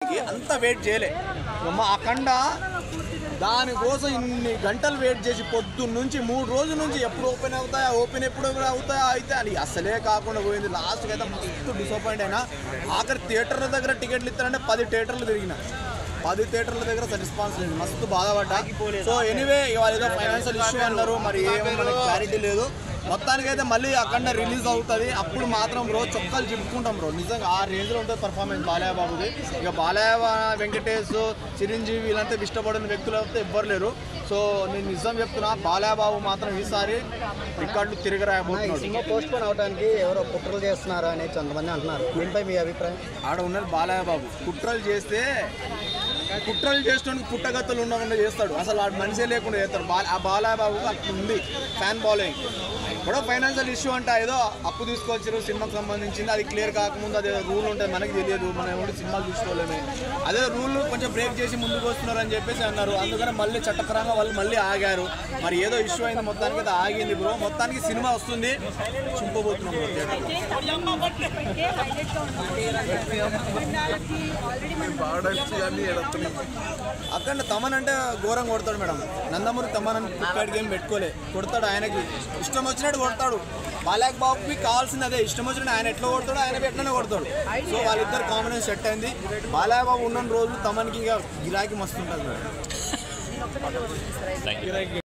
చేయడానికి అంత వెయిట్ చేయలే. అఖండ దానికోసం ఇన్ని గంటలు వెయిట్ చేసి పొద్దున్న నుంచి 3 రోజుల నుంచి ఎప్పుడు ఓపెన్ ఎప్పుడు అవుతాయా అయితే అని అసలే కాకుండా పోయింది. లాస్ట్కి అయితే మస్తు డిసప్పాయింట్ అయినా. ఆఖరి థియేటర్ల దగ్గర టికెట్లు ఇస్తారంటే 10 థియేటర్లు తిరిగిన, 10 థియేటర్ల దగ్గర రెస్పాన్స్ లేదు, మస్తు బాధపడ్డా. సో ఎనీవే ఇవాళ ఏదో ఫైనాన్షియల్ ఇష్యూ అన్నారు, మరి ఏమో మనకి క్లారిటీ లేదు. మొత్తానికైతే మళ్ళీ అఖండ రిలీజ్ అవుతుంది, అప్పుడు మాత్రం బ్రో చొక్కాలు చింపుకుంటాం బ్రో. నిజంగా ఆ రేంజ్లో ఉంటుంది పర్ఫార్మెన్స్ బాలయ్య బాబుది. ఇక బాలయ్య, వెంకటేష్, చిరంజీవి వీళ్ళంతా ఇష్టపడిన వ్యక్తులు అయితే ఎవ్వరు లేరు. సో నేను నిజం చెప్తున్నా, బాలయ్య బాబు మాత్రం ఈసారి రికార్డులు తిరగరాయబోతున్నాడు. సినిమా పోస్ట్ పోన్ అవడానికి ఎవరో కుట్రలు చేస్తున్నారు అని కొంతమంది అంటున్నారు, దీనిపై మీ అభిప్రాయం? ఆడ ఉన్నది బాలయ్య బాబు. కుట్రలు చేసేటానికి పుట్టగత్తలు ఉండకుండా చేస్తాడు, అసలు ఆ మనిషే లేకుండా చేస్తాడు. ఆ బాలయ్య బాబు అట్లా ఉంది ఫ్యాన్ ఫాలోయింగ్. కూడా ఫైనాన్షియల్ ఇష్యూ అంటే ఏదో అప్పు తీసుకొచ్చారు సినిమాకి సంబంధించింది, అది క్లియర్ కాకముందు అదే రూల్ ఉంటుంది, మనకి తెలియదు, మనం ఎవరు సినిమాలు చూసుకోలేమే. అదే రూల్ కొంచెం బ్రేక్ చేసి ముందుకు వస్తున్నారు అని చెప్పేసి అన్నారు. అందుకని మళ్ళీ చట్టపరంగా వాళ్ళు మళ్ళీ ఆగారు. మరి ఏదో ఇష్యూ అయింది, మొత్తానికి అయితే ఆగింది బ్రో. మొత్తానికి సినిమా వస్తుంది, చింపబోతున్నాం బ్రో థియేటర్. అక్కడ తమన్ అంటే ఘోరం కొడతాడు మేడం. నందమూరి తమన్ అని క్రికెట్ గేమ్ పెట్టుకోలే, కొడతాడు, ఆయనకి ఇష్టం వచ్చినట్టు కొడతాడు. బాలయ్య బాబుకి కావాల్సింది అదే, ఇష్టం వచ్చినట్టు ఆయన ఎట్లా కొడతాడు, ఆయన ఎట్లనే కొడతాడు. సో వాళ్ళిద్దరు కాంబినేషన్ సెట్ అయింది. బాలయ్య బాబు ఉన్న రోజులు తమన్కి ఇక గిరాకీ మస్తు ఉంటుంది.